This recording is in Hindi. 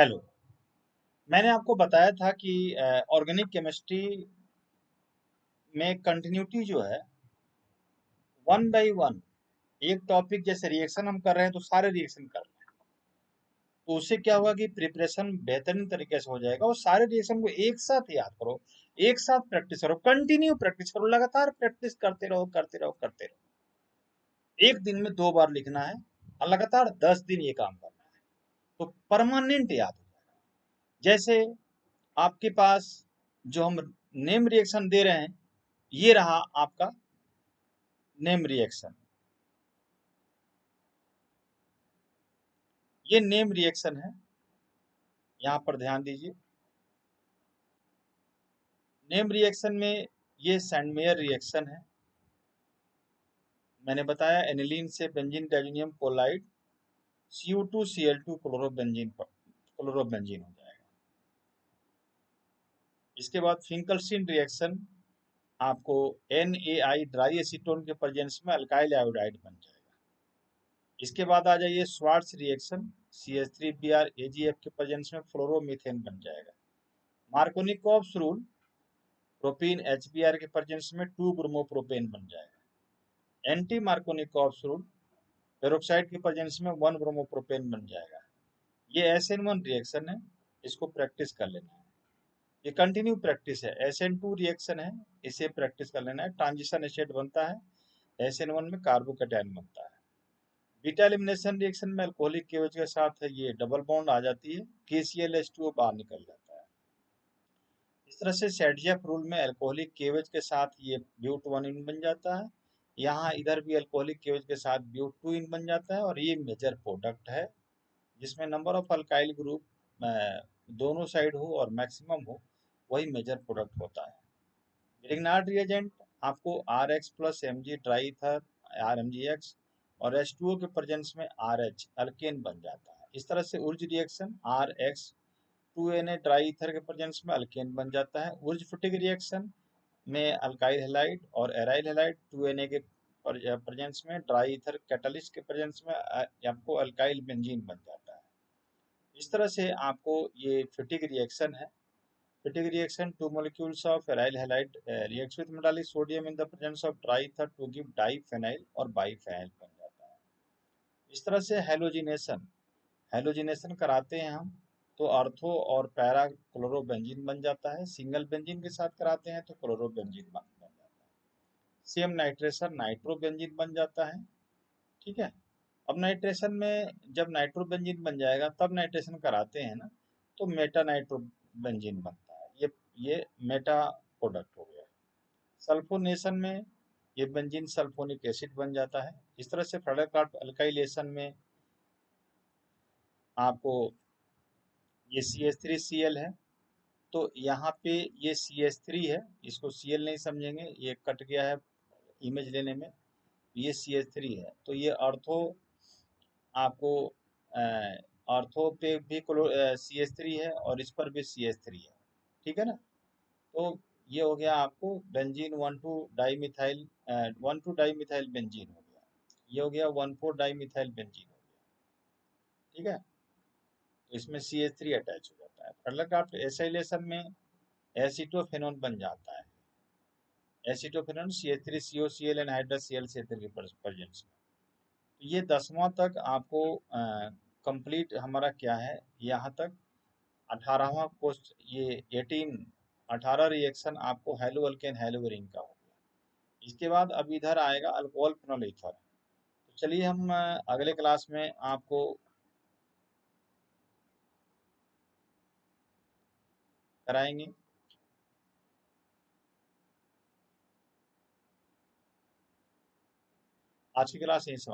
हेलो। मैंने आपको बताया था कि ऑर्गेनिक केमिस्ट्री में कंटिन्यूटी जो है वन बाय वन, एक टॉपिक जैसे रिएक्शन हम कर रहे हैं तो सारे रिएक्शन कर रहे हैं, तो उससे क्या होगा कि प्रिपरेशन बेहतरीन तरीके से हो जाएगा और सारे रिएक्शन को एक साथ याद करो, एक साथ प्रैक्टिस करो, कंटिन्यू प्रैक्टिस करो, लगातार प्रैक्टिस करते रहो करते रहो करते रहो। एक दिन में 2 बार लिखना है और लगातार 10 दिन ये काम करना है, तो परमानेंट याद हो जाएगा। जैसे आपके पास जो हम नेम रिएक्शन दे रहे हैं, ये रहा आपका नेम रिएक्शन। ये नेम रिएक्शन है, यहाँ पर ध्यान दीजिए। नेम रिएक्शन में ये सैंडमेयर रिएक्शन है। मैंने बताया एनिलीन से बेंजीन डाइज़ोनियम कोलाइड Cu2Cl2 क्लोरोबेंजीन हो जाएगा। इसके बाद फिंकलस्टीन रिएक्शन आपको NaI ड्राई एसीटोन के प्रेजेंस में अल्काइल आयोडाइड बन जाएगा। इसके बाद आ जाइए स्वार्ट्स रिएक्शन, CH3Br AgF के प्रेजेंस में फ्लोरोमीथेन बन जाएगा। मार्कोनिकॉव्स रूल, प्रोपीन HBr के प्रेजेंस में 2 ब्रोमोप्रोपेन बन जाएगा। एंटी मार्कोनिकॉव्स रूल, पेरोक्साइड के प्रेजेंस में 1 ब्रोमोप्रोपेन बन जाएगा। ये SN1 रिएक्शन है, इसको प्रैक्टिस कर लेना है। ये कंटिन्यू प्रैक्टिस है। SN2 रिएक्शन है, इसे प्रैक्टिस कर लेना है। ट्रांजिशन स्टेट बनता है, SN1 में कार्बोकैटायन बनता है। बीटा एलिमिनेशन रिएक्शन में अल्कोहलिक केओएच के साथ ये डबल बॉन्ड आ जाती है, KClH2O बाहर निकल जाता है। इस तरह से सेडजेफ रूल में अल्कोहलिक केओएच के साथ ये ब्यूट 1 इन बन जाता है। यहाँ इधर भी अल्कोहलिक केओएच के साथ ब्यूट 2 इन बन जाता है, और ये मेजर प्रोडक्ट है जिसमें नंबर ऑफ अल्काइल ग्रुप दोनों साइड हो और मैक्सिमम हो, वही मेजर प्रोडक्ट होता है। ग्रिग्नार्ड रिएजेंट आपको RX प्लस Mg ट्राईथर RMgX और H2O के प्रेजेंस में RH अल्केन बन जाता है। इस तरह से उर्ज रिएक्शन RX 2Na ट्राईथर के प्रेजेंस में अल्केन बन जाता है। उर्ज फुटिग रिएक्शन में अल्काइल हैलाइड और एराइल हैलाइड 2Na के प्रेजेंस में ड्राई ईथर कैटलिस्ट के प्रेजेंस में आपको अल्काइल बेंजीन बन जाता है। इस तरह से आपको ये फिटिग रिएक्शन है। Fatigue reaction, two molecules of aryl halide reacts with metallic sodium in the presence of dry ether to give diphenyl और biphenyl बन जाता है। इस तरह से हेलोजिनेशन कराते हैं हम, तो अर्थो और पैरा क्लोरोबेंजीन बन जाता है। सिंगल बेंजीन के साथ कराते हैं तो क्लोरोबेंजीन बन जाता है। सेम नाइट्रेशन नाइट्रोबेंजीन बन जाता है। ठीक है। अब नाइट्रेशन में जब नाइट्रोबेंजीन बन जाएगा तब नाइट्रेशन कराते हैं ना, तो मेटा नाइट्रोबेंजीन बनता है। ये मेटा प्रोडक्ट हो गया। सल्फोनेशन में ये बेंजीन सल्फोनिक एसिड बन जाता है। इस तरह से फ्रेडरक्राफ्ट अल्काइलेशन में आपको ये CH3Cl है, तो यहाँ पे ये CH3 है, इसको Cl नहीं समझेंगे, ये कट गया है इमेज लेने में। ये CH3 है, तो ये अर्थो आपको ऑर्थो पे भी CH3 है और इस पर भी CH3 है। ठीक है ना। तो ये हो गया आपको बेंजीन 1,2-डाइमिथाइल 1,2-डाइमिथाइल बेंजीन हो गया। ये हो गया 1,4-डाइमिथाइल बेंजीन हो गया। ठीक है। तो इसमें CH3 अटैच हो जाता है। फ्रेडरक्राफ्ट एसाइलेशन में एसीटोफेनोन बन जाता है। एसीटोफेनोन CH3COCl एनहाइड्रस Cl के प्रेजेंस में। ये 10वां तक आपको कंप्लीट हमारा क्या है, यहाँ तक 18वां पोस्ट, ये 18 रिएक्शन आपको हेलो अल्केन हेलो रिंग का हो गया। इसके बाद अब इधर आएगा अल्कोहल फिनोल ईथर। तो चलिए हम अगले क्लास में आपको कराएंगे। आज की क्लास यहीं समाप्त।